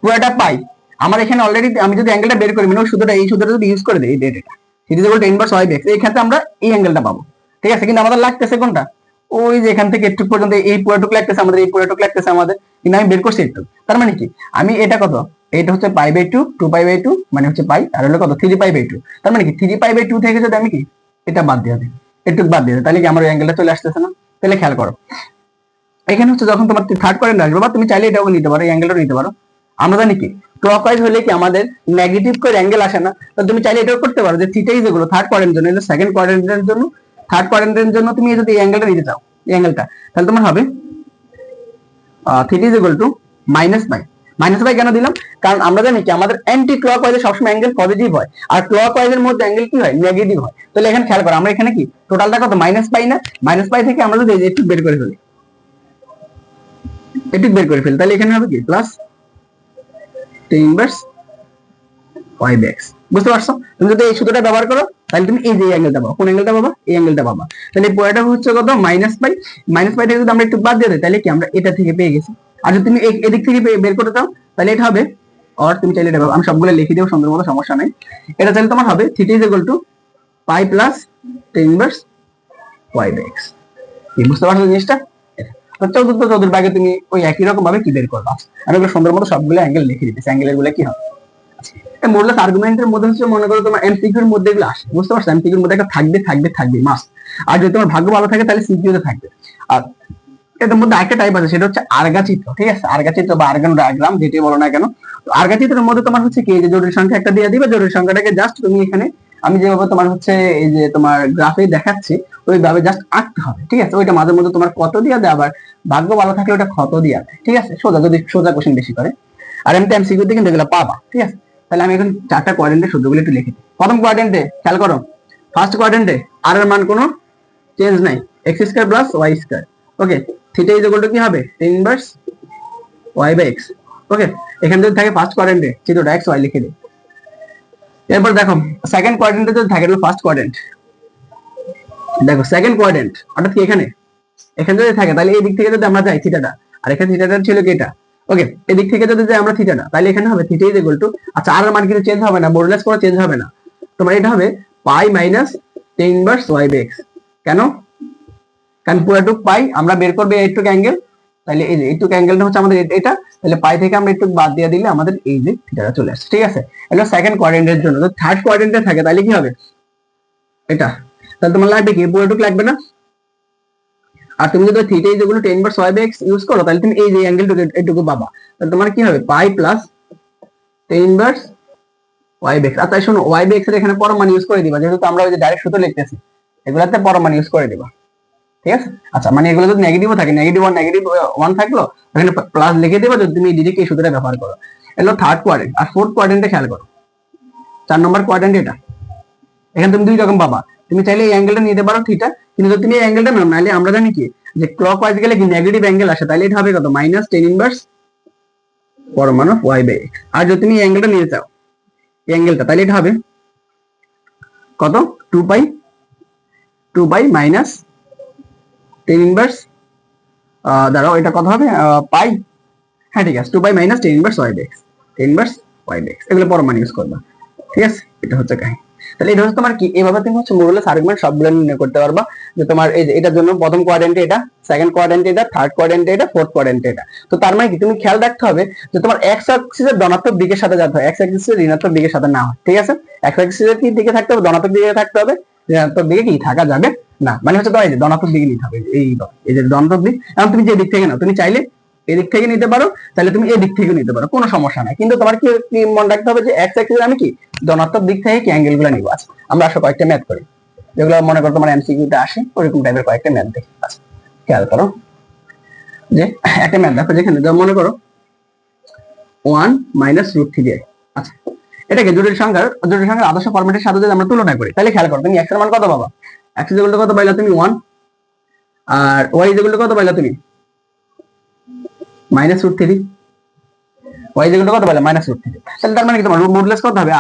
পুরোটা পাই। আমার এখানে অলরেডি আমি যদি অ্যাঙ্গেলটা বের করি, মানে ওই সূত্রটা, এই সূত্রটা যদি ইউজ করে দেই, এই data it is equal two inverse y x, এই ক্ষেত্রে আমরা এই অ্যাঙ্গেলটা পাবো। ঠিক আছে, কিন্তু আমাদের লাগতেছে কোনটা? ওই যে এখান থেকে একটু পর্যন্ত এই পুরোটুকু লাগতেছে আমাদের, এই পুরোটুকু লাগতেছে আমাদের, কিন্তু আমি বের করছি একটু। তার মানে কি আমি এটা কত, এটা হচ্ছে পাই বাই 2, 2 পাই বাই 2 মানে হচ্ছে পাই, আর হলো কত 3 পাই বাই 2। তার মানে কি 3 পাই বাই 2 থেকে যদি আমি কি এটা বাদ দিয়ে দিই, একটু বাদ দিয়ে দিই, তাহলে কি আমার ওই অ্যাঙ্গেলটা চলে আসতেছে না? তাহলে খেয়াল করো, এখানে হচ্ছে যখন তোমার থার্ড কোয়াড্রেন্ট আসবে, বা তুমি চাইলে এটাও নিতে পারো, এই অ্যাঙ্গেলটাও নিতে পারো। আমরা জানি কি ক্লকওয়াইজ হলে কি আমাদের নেগেটিভ করে অ্যাঙ্গেল আসে না? তো তুমি চাইলে এটাও করতে পারো যে theta is equal to third কোয়াড্রেন্টের জন্য, সেকেন্ড কোয়াড্রেন্টের জন্য, থার্ড কোয়াড্রেন্টের জন্য তুমি যদি এই অ্যাঙ্গেলটা নিতে চাও, এই অ্যাঙ্গেলটা, তাহলে তোমার হবে theta is equal to minus by. Minus by কেন দিলাম? কারণ আমরা জানি কি আমাদের অ্যান্টি ক্লকওয়াইজে সবসময় অ্যাঙ্গেল পজিটিভ হয়, আর ক্লকওয়াইজের মধ্যে অ্যাঙ্গেল কি হয়? নেগেটিভ হয়। তাহলে এখানে খেয়াল করো, আমরা এখানে কি টোটালটা কত মাইনাস পাই না? মাইনাস পাই থেকে আমরা যদি একটু বের করে ফেলি, তাহলে এখানে হবে কি plus tan inverse y by x। বুঝতে পারছো? তুমি যদি এই সূত্রটা ব্যবহার করো, তাহলে তুমি এই যে অ্যাঙ্গেলটা পাবা। কোন অ্যাঙ্গেলটা পাবা? এই অ্যাঙ্গেলটা পাবা। তাহলে পুরোটা হচ্ছে কত মাইনাস পাই। মাইনাস পাই থেকে যদি আমরা একটু বাদ দিয়ে দিই, তাহলে কি আমরা এটা থেকে পেয়ে গেছি। আর যদি তুমি এদিক থেকে বের করতে চাও, তাহলে এটা হবে, আর তুমি চাইলে এটা আমি সবগুলো লিখে দেব সুন্দর মতো, সমস্যা নাই। এটা তাহলে তোমার হবে theta is equal to pi plus tan inverse y by x। কি বুঝতে পারছো জিনিসটা? চতুর্থ ভাগে তুমি ওই একই রকম ভাবে কি বের করবা। আমি ওগুলো সুন্দর মতো সবগুলো অ্যাঙ্গেল লিখে দিতেছি, অ্যাঙ্গেল গুলো কি হবে। মোডলেস আর্গুমেন্টের মধ্যে হচ্ছে মনে করো তোমার এমসিকিউর মধ্যে এগুলো আসে। বুঝতে পারছো? এমসিকিউর মধ্যে একটা থাকবে মাস্ট। আর যদি তোমার ভাগ্য ভালো থাকে তাহলে সিকিউতে থাকবে। আর এর মধ্যে আরেকটা টাইপ আছে, সেটা হচ্ছে আর্গা চিত্র। ঠিক আছে, আর্গা চিত্র বা আর্গান ডায়াগ্রাম যেটাই বলো না কেন। আর্গা চিত্রের মধ্যে তোমার হচ্ছে কি যে জটিল সংখ্যা একটা দিয়ে দিবে, জটিল সংখ্যাটাকে জাস্ট তুমি এখানে আমি যেভাবে তোমার হচ্ছে এই যে তোমার গ্রাফে দেখাচ্ছি ওইভাবে জাস্ট আঁকতে হবে। ঠিক আছে, ওইটা মাঝে মধ্যে তোমার কত দিয়ে দেয়, আবার ভাগ্য ভালো থাকলে ওটা ক্ষত দিয়ে দেয়। ঠিক আছে, যদি সোজা কোশ্চেন বেশি করে। আর এমনি এমসিকিউতে কিন্তু এগুলো পাবা। ঠিক আছে, তাহলে আমি এখন চারটা কোয়াড্রেন্টের সূত্রগুলো একটু লিখে দিই। প্রথম কোয়াড্রেন্টে খেয়াল করো, ফার্স্ট কোয়াড্রেন্টে আর এর মান কোনো চেঞ্জ নাই, x square plus y square. Okay, theta is equal to কি হবে tan inverse y by x। Okay, এখানে যদি থাকে ফার্স্ট কোয়াড্রেন্টে চিত্রটা x y লিখে দিই। এরপর দেখো সেকেন্ড কোয়াড্রেন্টে যদি থাকে, ফার্স্ট কোয়াড্রেন্ট, দেখো সেকেন্ড কোয়াড্রেন্ট অর্থাৎ কি এখানে যদি থাকে, তাহলে এই দিক থেকে যদি আমরা যাই থিটাটা, আর এখানে থিটাটা ছিল কি এটা। ওকে, এদিক থেকে যদি যাই আমরা থিটাটা, তাহলে এখানে হবে থিটা ইজ ইকুয়াল টু, আচ্ছা আর এর মান কিন্তু চেঞ্জ হবে না, মডুলাস করে চেঞ্জ হবে না, তোমার এটা হবে pi minus tan inverse y by x। কেন? কারণ পুরোটুক পাই আমরা বের করব এইটুক অ্যাঙ্গেল, তাহলে এই যে এইটুক অ্যাঙ্গেলটা হচ্ছে আমাদের এটা, তাহলে পাই থেকে আমরা একটু বাদ দিয়ে দিলে আমাদের এই যে থিটাটা চলে আসছে। ঠিক আছে, এটা সেকেন্ড কোয়াড্রেন্টের জন্য। তো থার্ড কোয়াড্রেন্টে থাকে তাহলে কি হবে এটা, তাহলে তোমার লাগবে কি পুরোটুক লাগবে না। আর তুমি যদি theta is equal to tan inverse y by x use করো, তাহলে তুমি এই যে অ্যাঙ্গেলটুকু এটুকু পাবা। তাহলে তোমার কি হবে pi plus tan inverse y by x। আচ্ছা শোনো, y বাই x এর এখানে পরম মান ইউজ করে দিবা, যেহেতু আমরা ওই যে ডাইরেক্ট সূত্র লিখতেছি। এগুলাতে পরমাণু ইউজ করে দিবা, ঠিক আছে। আচ্ছা, মানে এগুলো যদি নেগেটিভও থাকে, নেগেটিভ ওয়ান থাকলো, এখানে প্লাস লিখে দিবা যদি তুমি ডিরেক্ট এই সূত্রটা ব্যবহার করো। এগুলো থার্ড কোয়াড্রেন্ট। আর ফোর্থ কোয়াড্রেন্টে খেয়াল করো, 4 নম্বর কোয়াড্রেন্ট এটা। এখানে তুমি দুই রকম পাবা, তুমি চাইলে এই অ্যাঙ্গেলটা নিতে পারো থিটা, কিন্তু যদি তুমি এই অ্যাঙ্গেলটা নাও, নাহলে আমরা জানি কি যে ক্লক ওয়াইজ গেলে কি নেগেটিভ অ্যাঙ্গেল আসে, তাহলে এটা হবে কত মাইনাস টেন ইনভার্স পরমাণু ওয়াই বাই এক্স। আর যদি তুমি এই অ্যাঙ্গেলটা নিতে চাও, এই অ্যাঙ্গেলটা, তাহলে এটা হবে কত two pi minus tan inverse, দাঁড়াও এটা কত হবে পাই, হ্যাঁ ঠিক আছে, 2 pi minus tan inverse y by x, tan inverse y by x, এগুলো পরমাণু ইউজ করবা, ঠিক আছে। এটা হচ্ছে কাহিনী। তাহলে এটা হচ্ছে তোমার কি, এভাবে তুমি হচ্ছে মডুলাস আর্গুমেন্ট সবগুলো নির্ণয় করতে পারবা, যে তোমার এই যে এটার জন্য প্রথম কোয়াড্রেন্টে এটা, সেকেন্ড কোয়াড্রেন্টে এটা, থার্ড কোয়াড্রেন্টে এটা, ফোর্থ কোয়াড্রেন্টে এটা। তো তার মানে কি তুমি খেয়াল রাখতে হবে যে তোমার এক্স অ্যাক্সিসের ধনাত্মক দিকের সাথে যেতে হয়, এক্স অ্যাক্সিসের ঋণাত্মক দিকের সাথে না হয়, ঠিক আছে। এক্স অ্যাক্সিসের কি দিকে থাকতে হবে, ধনাত্মক দিকে থাকতে হবে, ঋণাত্মক দিকে কি থাকা যাবে না। মানে হচ্ছে তোমার এই যে ধনাত্মক দিকে নিতে হবে, এই যে ধনাত্মক দিক, এখন তুমি যে দিক থেকে নাও, তুমি চাইলে এদিক থেকে নিতে পারো, তাহলে তুমি এই দিক থেকে নিতে পারো, কোনো সমস্যা নাই। কিন্তু তোমার কি মনে রাখতে হবে যে এক্স অ্যাক্সিসে আমি কি ধনাত্মক দিক থেকে কি অ্যাঙ্গেল গুলো নিব। আচ্ছা, আমরা আসলে কয়েকটা ম্যাথ করি, যেগুলো মনে করো তোমার এমসিকিউ তে আসে, ওরকম টাইপের কয়েকটা ম্যাথ দেখি। আচ্ছা, খেয়াল করো যে একটা ম্যাথ দেখো, যেখানে মনে করো 1 মাইনাস রুট 3। আচ্ছা, এটাকে জটিল সংখ্যার আদর্শ ফরম্যাটের সাথে যদি আমরা তুলনা করি, তাহলে খেয়াল করো তুমি এক্স এর মান কত পাবা, এক্স ইজ ইকুয়াল টু কত পাইলা তুমি 1, আর ওয়াই ইজ ইকুয়াল টু কত পাইলা তুমি minus root 3, y is equal to কত পাইলা মাইনাস রুট 3। তাহলে তার মানে কি তোমার মডুলাস কত হবে,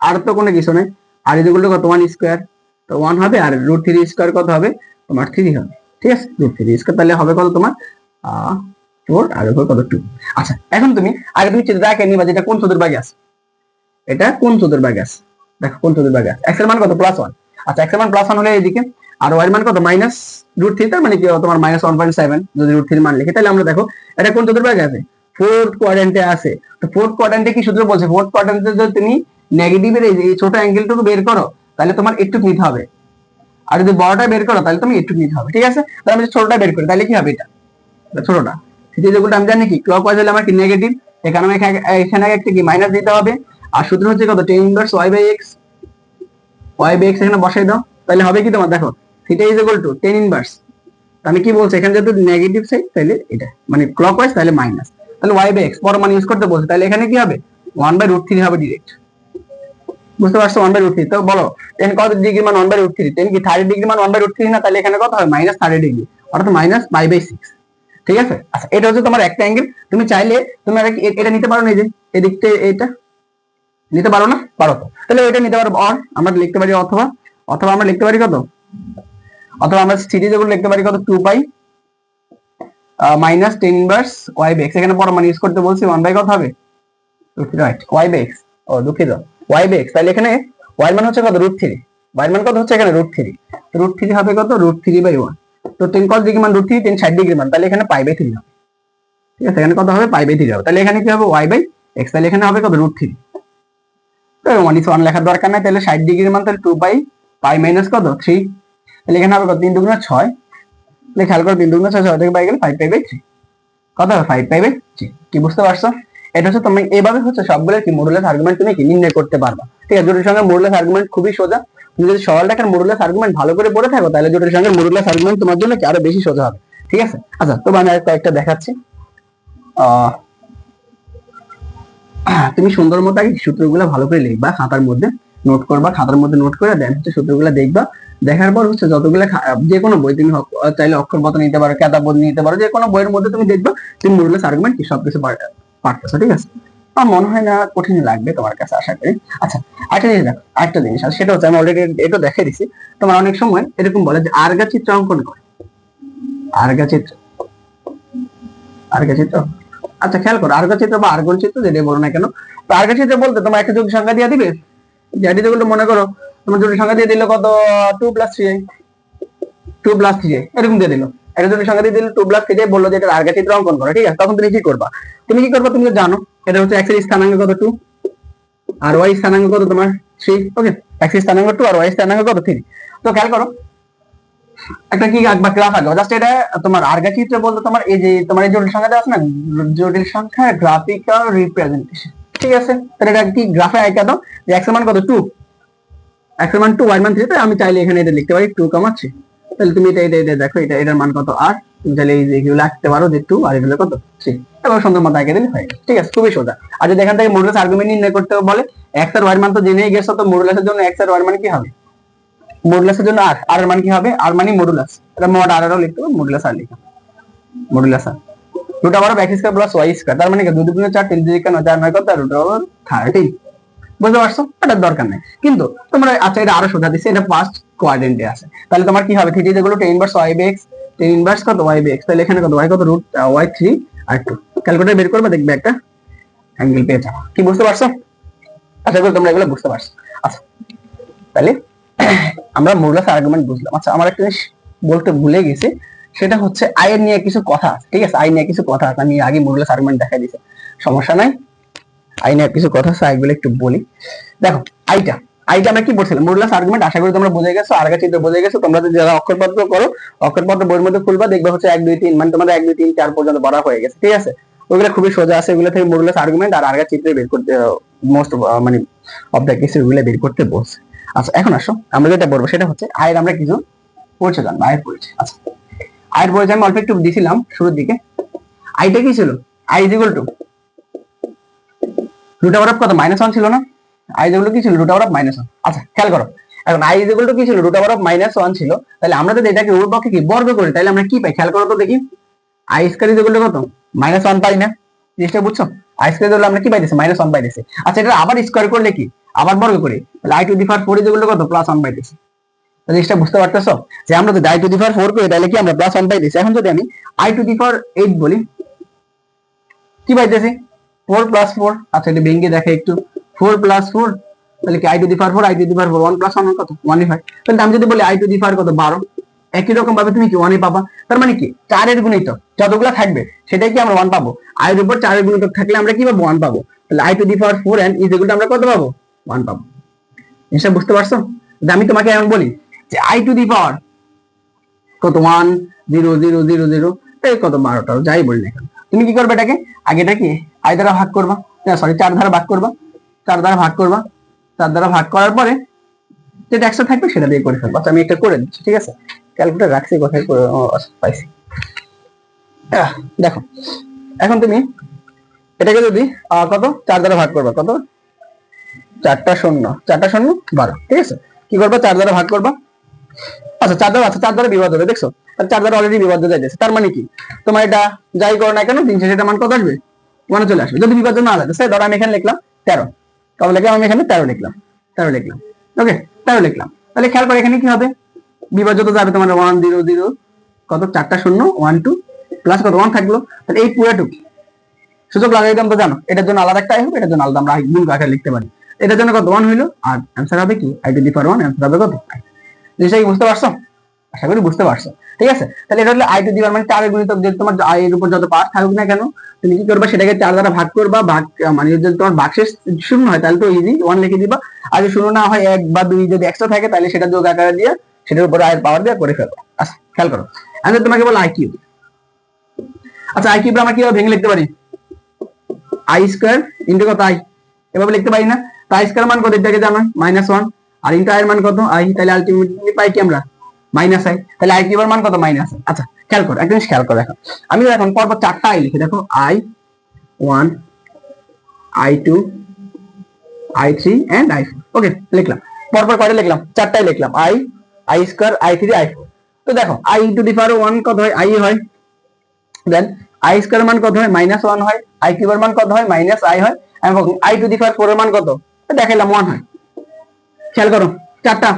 আর তো কোনো কিছু নেই, আর ইজ ইকুয়াল টু কত 1 স্কয়ার, তো 1 হবে, আর রুট 3 স্কয়ার কত হবে তোমার 3 হবে, ঠিক আছে। রুট 3 স্কয়ার তাহলে হবে কত তোমার 4, আর উপর কত 2। আচ্ছা, এখন তুমি আগে তুমি চিত্রটা এঁকে নিবা যেটা কোন চতুর্ভাগে আছে, এটা কোন চতুর্ভাগে আছে, দেখো কোন চতুর্ভাগে আছে। এক্স এর মান কত +1। আচ্ছা, এক্স এর মান +1 হলে এইদিকে, আর ওয়াই এর মান কত মাইনাস রুট 3, তার মানে কি তোমার -1.7। যদি রুট 3 মান লিখি, তাহলে আমরা দেখো এটা কোন চতুর্ভাগে আছে, ফোর্থ কোয়াড্রেন্টে আছে। তো ফোর্থ কোয়াড্রেন্টে কি সূত্র বলছে, ফোর্থ কোয়াড্রেন্টে যদি তুমি নেগেটিভের এই ছোট অ্যাঙ্গেলটুকু বের করো, তাহলে তোমার একটু নিতে হবে, আর যদি বড়টা বের করো তাহলে তুমি একটু নিতে হবে, ঠিক আছে। তাহলে আমি ছোটটা বের করি, তাহলে কি হবে এটা ছোটটা, যেগুলো আমি জানি কি ক্লক ওয়াইজ হলে আমার কি নেগেটিভ, এখানে এখানে একটা কি মাইনাস দিতে হবে, আর সূত্র হচ্ছে কত tan inverse y by x, এখানে বসাই দাও, তাহলে হবে কি তোমার দেখো theta is equal to tan inverse, আমি কি বলছি এখানে যেহেতু নেগেটিভ সাইড, তাহলে এটা মানে ক্লকওয়াইজ, তাহলে মাইনাস, তাহলে y বাই x পরমাণু ইউজ করতে বলছে, তাহলে এখানে কি হবে 1/√3 হবে ডাইরেক্ট, বুঝতে পারছো 1/√3। তো বলো tan কত ডিগ্রি মান 1/√3, tan কি 30 ডিগ্রি মান 1/√3 না, তাহলে এখানে কত হবে -30 ডিগ্রি, অর্থাৎ -π/6, ঠিক আছে। আচ্ছা, এটা হচ্ছে তোমার একটা অ্যাঙ্গেল, তুমি চাইলে তুমি এটা নিতে পারো না, এই যে এদিকটা এটা নিতে পারো না, পারো তো, তাহলে এটা নিতে পারো, অর আমরা লিখতে পারি, অথবা আমরা লিখতে পারি কত, অথবা আমরা সিরিজ এগুলো লিখতে পারি কত 2 pi minus tan inverse y by x, এখানে পরমাণু ইউজ করতে বলছি, 1 বাই কত হবে রাইট y বাই x, ও দুঃখিত y বাই x, তাহলে এখানে y এর মান হচ্ছে কত √3, y এর মান কত হচ্ছে এখানে √3, √3 হবে কত √3/1, তো tan cos ডিগ্রি মান √3, tan 60 ডিগ্রি মান, তাহলে এখানে π/3 হবে, ঠিক আছে। এখানে কত হবে π/3 হবে, তাহলে এখানে কি হবে y বাই x, তাহলে এখানে হবে কত √3, তো 1 লেখার দরকার নাই, তাহলে 60 ডিগ্রির মান তাহলে 2 পাই মাইনাস কত 3, তাহলে এখানে হবে কত 3 দুগুণে 6, তাহলে খেয়াল করো 3 দুগুণে 6, 6 থেকে পাই গেলে 5π/3, কত হবে 5π/3। কি বুঝতে পারছো, এটা হচ্ছে তুমি এইভাবে হচ্ছে সবগুলো কি মডুলাস আর্গুমেন্ট তুমি কি নির্ণয় করতে পারবা, ঠিক আছে। জটিল সংখ্যার মডুলাস আর্গুমেন্ট খুবই সোজা, তুমি যদি সরল রেখার মডুলাস আর্গুমেন্ট ভালো করে পড়ে থাকো, তাহলে জটিল সংখ্যার মডুলাস আর্গুমেন্ট তোমার জন্য কি আরো বেশি সোজা হবে, ঠিক আছে। আচ্ছা, তো আমি আর কয়েকটা দেখাচ্ছি, তুমি সুন্দর মতো আগে সূত্রগুলো ভালো করে লিখবা, খাতার মধ্যে নোট করবা, খাতার মধ্যে নোট করে দেন হচ্ছে সূত্রগুলো দেখবা, দেখার পর হচ্ছে যতগুলো যে কোনো বই তুমি চাইলে অক্ষরপত্র নিতে পারো, কেতাব বই নিতে পারো, যে কোনো বইয়ের মধ্যে তুমি দেখবা তুমি মডুলাস আর্গুমেন্ট কি সবকিছু পারতেছো, ঠিক আছে। আমার মনে হয় না কঠিন লাগবে তোমার কাছে, আশা করি। আচ্ছা, আরেকটা জিনিস আছে, সেটা হচ্ছে আমি অলরেডি এটা দেখে দিছি, তোমার অনেক সময় এরকম বলে যে আর্গা চিত্র অঙ্কন করে, আর্গা চিত্র, আচ্ছা খেয়াল করো আর্গা চিত্র বা আর্গন চিত্র যেটা বলো না কেন, তো আর্গা চিত্র বলতে তোমার একটা জটিল সংখ্যা দিয়ে দিবে, যেটি যেগুলো মনে করো তোমার জটিল সংখ্যা দিয়ে দিল কত 2 + 3i, এরকম দিয়ে দিল, একটা জটিল সংখ্যা দিয়ে দিল 2 + 3i, বললো যে এটা আর্গা চিত্র অঙ্কন করো, ঠিক আছে। তখন তুমি কি করবা, তুমি তো জানো এটা হচ্ছে x এর স্থানাঙ্ক কত 2, আর y স্থানাঙ্ক কত তোমার 3, ওকে, x এর স্থানাঙ্ক 2 আর y স্থানাঙ্ক কত 3। তো খেয়াল করো একটা কি আঁকবা, গ্রাফ আঁকবা, জাস্ট এটা তোমার আর্গা চিত্র বলতে তোমার এই যে তোমার এই জটিল সংখ্যাটা আছে না, জটিল সংখ্যার গ্রাফিক্যাল রিপ্রেজেন্টেশন, ঠিক আছে। তাহলে এটা কি গ্রাফে আঁকা দাও যে x এর মান কত 2, x এর মান 2 y এর মান 3, তাই আমি চাইলে এখানে এটা লিখতে পারি 2, 3। তাহলে তুমি এটা দেখো, এটার মান কত r, তুমি চাইলে এই যে এগুলো লিখতে পারো যে 2 আর এগুলো কত 3, এবার সুন্দর মতো এঁকে দিলে হয়ে গেল। ঠিক আছে, খুবই সোজা। আর যদি এখান থেকে মডুলাস আর্গুমেন্ট নির্ণয় করতে বলে, x আর y এর মান তো জেনেই গেছো, তো মডুলাসের জন্য x আর y এর মান কি হবে, মডুলাসের জন্য r এর মান কি হবে, r মানে মডুলাস, এটা মড r এরও লিখতে হবে, মডুলাস r লিখো, modulus r root over x square plus y square, তার মানে কি 2 2 4 3 3 9 4 9 কত, রুট ওভার 13। বুঝতে পারছো? এটা দরকার নাই কিন্তু তোমরা, আচ্ছা এটা আরো সোজা দিছে, এটা ফার্স্ট কোয়াড্রেন্টে আছে, তাহলে তোমার কি হবে, থিটা যেগুলো tan inverse y by x, tan inverse কত y বাই x, তাহলে এখানে কত y কত রুট y 3 আর 2, ক্যালকুলেটর বের করবে, দেখবে একটা অ্যাঙ্গেল পেয়ে যাবে। কি বুঝতে পারছো? আশা করি তোমরা এগুলো বুঝতে পারছো। আচ্ছা তাহলে আমরা মডুলাস আর্গুমেন্ট বুঝলাম। আচ্ছা আমার একটা জিনিস বলতে ভুলে গেছি, সেটা হচ্ছে আই এর নিয়ে কিছু কথা আছে। ঠিক আছে, আই নিয়ে কিছু কথা আছে, আমি আগে মডুলাস আর্গুমেন্ট দেখাই দিয়েছি, সমস্যা নাই। আই নিয়ে কিছু কথা আছে, আইগুলো একটু বলি। দেখো আইটা আমরা কি বলছিলাম, মডুলাস আর্গুমেন্ট, আশা করি তোমরা বুঝে গেছো, আর আগে চিত্র বুঝে গেছো। তোমরা যদি যারা অক্ষরপত্র করো, অক্ষরপত্র বইয়ের মধ্যে খুলবা, দেখবে হচ্ছে 1 2 3, মানে তোমাদের 1 2 3 4 পর্যন্ত পড়া হয়ে গেছে। ঠিক আছে, ওইগুলো খুবই সোজা আছে, ওগুলো থেকে মডুলাস আর্গুমেন্ট আর আগে চিত্র বের করতে, মোস্ট মানে অফ দ্য কেস ওগুলো বের করতে বলছে। আচ্ছা এখন আসো, আমরা যেটা বলবো সেটা হচ্ছে আয়ের আমরা কিছু পরিচয় জানবো, আয়ের পরিচয়। আচ্ছা আয়ের পরিচয় আমি অল্প একটু দিছিলাম শুরুর দিকে। আইটা কি ছিল, i is equal to root over of কত, -1 ছিল না, আই ইজ ইকুয়াল টু কি ছিল, রুট ওভার অফ -1। আচ্ছা খেয়াল করো, এখন আই ইজ ইকুয়াল টু কি ছিল, রুট ওভার অফ -1 ছিল, তাহলে আমরা যদি এটাকে ওর পক্ষে কি বর্গ করি, তাহলে আমরা কি পাই, খেয়াল করো তো দেখি, I square is equal to কত, -1 পাই না, জিনিসটা বুঝছো, আই স্কয়ার দিলে আমরা কি পাইতেছি, -1 পাইতেছি। আচ্ছা এটা আবার স্কয়ার করলে কি, আবার বর্গ করি, তাহলে i to the power 4 is equal to কত, +1 পাইতেছি। তাহলে জিনিসটা বুঝতে পারতেছো যে আমরা যদি i টু দি পাওয়ার 4 করি, তাহলে কি আমরা +1 পাইতেছি। এখন যদি আমি i টু দি পাওয়ার 8 বলি, কি পাইতেছি, 4 + 4। আচ্ছা এটা ভেঙে দেখে একটু, 4 + 4, তাহলে কি i to the power 4, i to the পাওয়ার 4, 1 + 1 কত, 1 হয়। তাহলে আমি যদি বলি i টু দি পাওয়ার কত, 12, একই রকম ভাবে তুমি কি 1 পাবা। তার মানে কি 4 এর গুণিতক যতগুলো থাকবে সেটাই কি আমরা 1 পাবো, i এর উপর 4 এর গুণিতক থাকলে আমরা কি পাবো, 1 পাবো। তাহলে i to the power 4 and is equal two আমরা কত পাবো, 1 পাবো। এটা বুঝতে পারছো? আমি তোমাকে এখন বলি যে i টু দি পাওয়ার কত, 1 0 0 0 0, এই কত 12টা যাই বলি না, তুমি কি করবে, এটাকে আগে এটা কি i দ্বারা ভাগ করবা, সরি 4 দ্বারা ভাগ করবা, 4 দ্বারা ভাগ করবা, 4 দ্বারা ভাগ করার পরে যেটা এক্সট্রা থাকবে সেটা দিয়ে করে ফেলবো। আচ্ছা আমি একটা করে দিচ্ছি, ঠিক আছে, ক্যালকুলেটর রাখছি কোথায়, পাইছি। দেখো এখন তুমি এটাকে যদি কত 4 দ্বারা ভাগ করবা, কত 4টা 0 4টা 0 12, ঠিক আছে, কি করবা 4 দ্বারা ভাগ করবা। আচ্ছা 4 দ্বারা বিভাজ্য হবে, দেখছো 4 দ্বারা অলরেডি বিভাজ্য যাইতেছে, তার মানে কি তোমার এটা যাই করো না কেন দিন শেষে এটা মান কত আসবে, 1 চলে আসবে। যদি বিভাজ্য না লাগে, ধরো আমি এখানে লিখলাম 13, কত লিখলাম আমি এখানে 13 লিখলাম, 13 লিখলাম, ওকে 13 লিখলাম। তাহলে খেয়াল করে এখানে কি হবে, বিভাজ্য তো যাবে তোমার 1 0 0, কত 4টা 0 1 2 প্লাস কত 1 থাকলো, তাহলে এই পুরোটুকু সুযোগ লাগাই দাম তো জানো, এটার জন্য আলাদা একটা আই হবে, এটার জন্য আলাদা আমরা গুণ আকারে লিখতে পারি। এটার জন্য কত 1 হইলো, আর आंसर হবে কি i to the power 1, answer হবে কত, জিনিসটা কি বুঝতে পারছো, আশা করি বুঝতে পারছো। ঠিক আছে, তাহলে এটা হলো i টু দি পাওয়ার মানে 4 এর গুণিতক, যে তোমার i এর উপর যত পাওয়ার থাকুক না কেন তুমি কি করবা, সেটাকে 4 দ্বারা ভাগ করবা, ভাগ মানে যদি তোমার ভাগশেষ 0 হয় তাহলে তো ইজি 1 লিখে দিবা, আর যদি 0 না হয় 1 বা 2 যদি এক্সট্রা থাকে তাহলে সেটা যোগ আকারে দিয়ে সেটার উপর i এর পাওয়ার দিয়ে করে ফেলবা। আচ্ছা খেয়াল করো, আমি তোমাকে বল i কিউব। আচ্ছা i কিউব আমরা কিভাবে ভেঙে লিখতে পারি, i স্কয়ার ইনটু কত i, এভাবে লিখতে পারি না, তো i স্কয়ার মান কত এটাকে জানো -1, আর ইনটু i এর মান কত i, তাহলে আলটিমেটলি পাই কি আমরা -i, তাহলে i কিউবের মান কত -i। আচ্ছা খেয়াল করো, একটা জিনিস খেয়াল করো, এখন আমি এখন পরপর 4টা i লিখি, দেখো i1 i2 i3 and i4, ওকে লিখলাম, পরপর কয়টা লিখলাম, 4টাই লিখলাম, i স্কয়ার i3 i4। তো দেখো i টু দি পাওয়ার 1 কত হয়, i হয়, দেন i স্কয়ার মান কত হয় -1 হয়, i কিউবের মান কত হয় -i হয়, এবং i টু দি পাওয়ার 4 এর মান কত দেখাইলাম 1 হয়। খেয়াল করো 4টা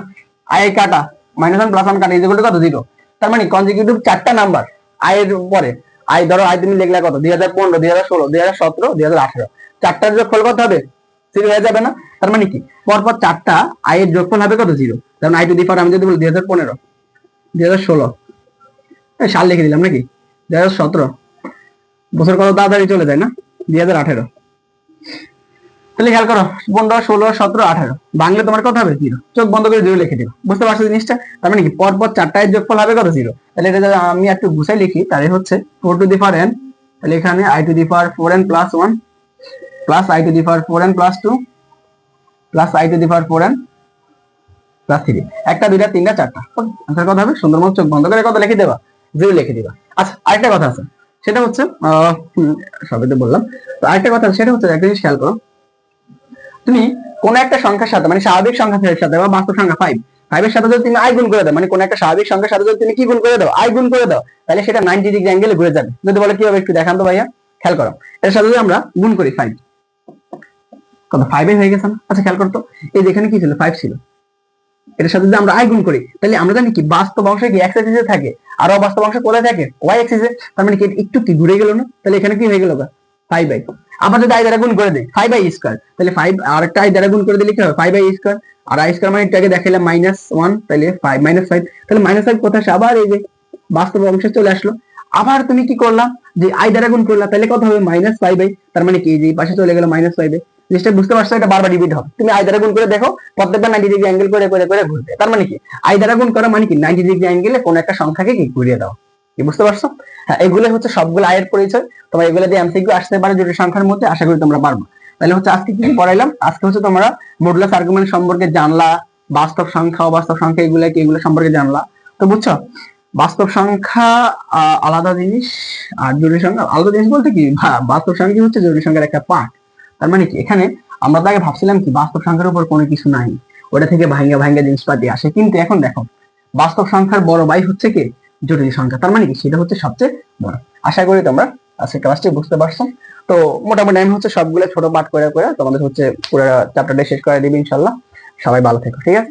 i কাটা -1 + 1 কাটা ইজ ইকুয়াল টু কত 0, তার মানে কনজিকিউটিভ 4টা নাম্বার i এর পরে, i ধরো i তুমি লিখলা কত 2015 2016 2017 2018, 4টার যোগফল কত হবে 0 হয়ে যাবে না, তার মানে কি পরপর 4টা i এর যোগফল হবে কত 0, কারণ i টু দি পাওয়ার আমি যদি বলি 2015 2016, সাল লিখে দিলাম নাকি 2017, বছর কত তাড়াতাড়ি চলে যায় না 2018, তাহলে খেয়াল করো 15 16 17 18 বাংলা তোমার কত হবে 0, চোখ বন্ধ করে 0 লিখে দিও, বুঝতে পারছো জিনিসটা, তার মানে কি পরপর 4টার যোগফল হবে কত 0। তাহলে এটা যদি আমি একটু গুছাই লিখি তাহলে হচ্ছে 4 টু দি পাওয়ার n, তাহলে এখানে i to the power 4n + 1 plus i to the power 4n + 2 plus i to the power 4n plus 3, একটা দুইটা তিনটা চারটা, আনসার কত হবে? সুন্দর মতো চোখ বন্ধ করে কত লিখে দেবা? 0 লিখে দিবা। আচ্ছা আরেকটা কথা আছে, সেটা হচ্ছে সবই তো বললাম, তো আরেকটা কথা সেটা হচ্ছে একটা জিনিস খেয়াল করো, তুমি কোন একটা সংখ্যার সাথে মানে স্বাভাবিক সংখ্যার সাথে বা বাস্তব সংখ্যা 5 এর সাথে যদি তুমি আই গুণ করে দাও, মানে কোন একটা স্বাভাবিক সংখ্যার সাথে যদি তুমি কি গুণ করে দাও? আই গুণ করে দাও, তাহলে সেটা 90 ডিগ্রি অ্যাঙ্গেলে ঘুরে যাবে। যদি বলে কিভাবে একটু দেখান তো ভাইয়া, খেয়াল করো। এর সাথে যদি আমরা গুণ করি 5, কত 5 হয়ে গেছে না? আচ্ছা খেয়াল করতো, এই যেখানে কি ছিল? 5 ছিল, এর সাথে যদি আমরা আই গুণ করি, তাহলে আমরা জানি কি বাস্তব অংশে কি এক্স অ্যাক্সিসে থাকে, আর অবাস্তব অংশে কোথায় থাকে? ওয়াই অ্যাক্সিসে। তার মানে কি একটু কি ঘুরে গেল না? তাহলে এখানে কি হয়ে গেল? 5/, আবার যদি আই দ্বারা গুণ করে দেই 5/2, তাহলে 5 আর একটা আই দ্বারা গুণ করে দিলে কি হবে? 5/2, আর আই স্কয়ার মানে এটাকে দেখাইলাম -1, তাহলে 5 -5, তাহলে -5 কোথায় আসে? আবার এই যে বাস্তব অংশে চলে আসলো। আবার তুমি কি করলা? যে আই দ্বারা গুণ করলা, তাহলে কত হবে? -5/, তার মানে কি এই যে পাশে চলে গেল -5। জিনিসটা বুঝতে পারছো? এটা বারবার রিপিট হবে। তুমি আই দ্বারা গুণ করে দেখো, প্রত্যেকবার 90 ডিগ্রি অ্যাঙ্গেল করে করে করে ঘুরবে। তার মানে কি আই দ্বারা গুণ করা মানে কি 90 ডিগ্রি অ্যাঙ্গেলে কোন একটা সংখ্যাকে কি ঘুরিয়ে দাও। কি বুঝতে পারছো? হ্যাঁ, এগুলো হচ্ছে সবগুলো আয়ের পরিচয়। তোমার এগুলো দিয়ে এমসিকিউ আসতে পারে জটিল সংখ্যার মধ্যে, আশা করি তোমরা পারবে। তাহলে হচ্ছে আজকে কি পড়াইলাম? আজকে হচ্ছে তোমরা মডুলাস আর্গুমেন্ট সম্পর্কে জানলা, বাস্তব সংখ্যা অবাস্তব সংখ্যা এগুলো কি এগুলো সম্পর্কে জানলা। তো বুঝছো, বাস্তব সংখ্যা আলাদা জিনিস আর জটিল সংখ্যা আলাদা জিনিস বলতে কি, বাস্তব সংখ্যা হচ্ছে জটিল সংখ্যার একটা পার্ট। তার মানে কি এখানে আমরা তো আগে ভাবছিলাম কি বাস্তব সংখ্যার উপর কোনো কিছু নাই, ওটা থেকে ভাঙ্গা ভাঙ্গা জিনিসপাতি আসে, কিন্তু এখন দেখো বাস্তব সংখ্যার বড় ভাই হচ্ছে কি জটিল সংখ্যা। তার মানে কি সেটা হচ্ছে সবচেয়ে বড়। আশা করি তোমরা আজকে ক্লাসটি বুঝতে পারছো। তো মোটামুটি আমি হচ্ছে সবগুলো ছোট পাঠ করে করে তোমাদের হচ্ছে পুরো চ্যাপ্টারটা শেষ করে দিবি ইনশাল্লাহ। সবাই ভালো থেকো, ঠিক আছে।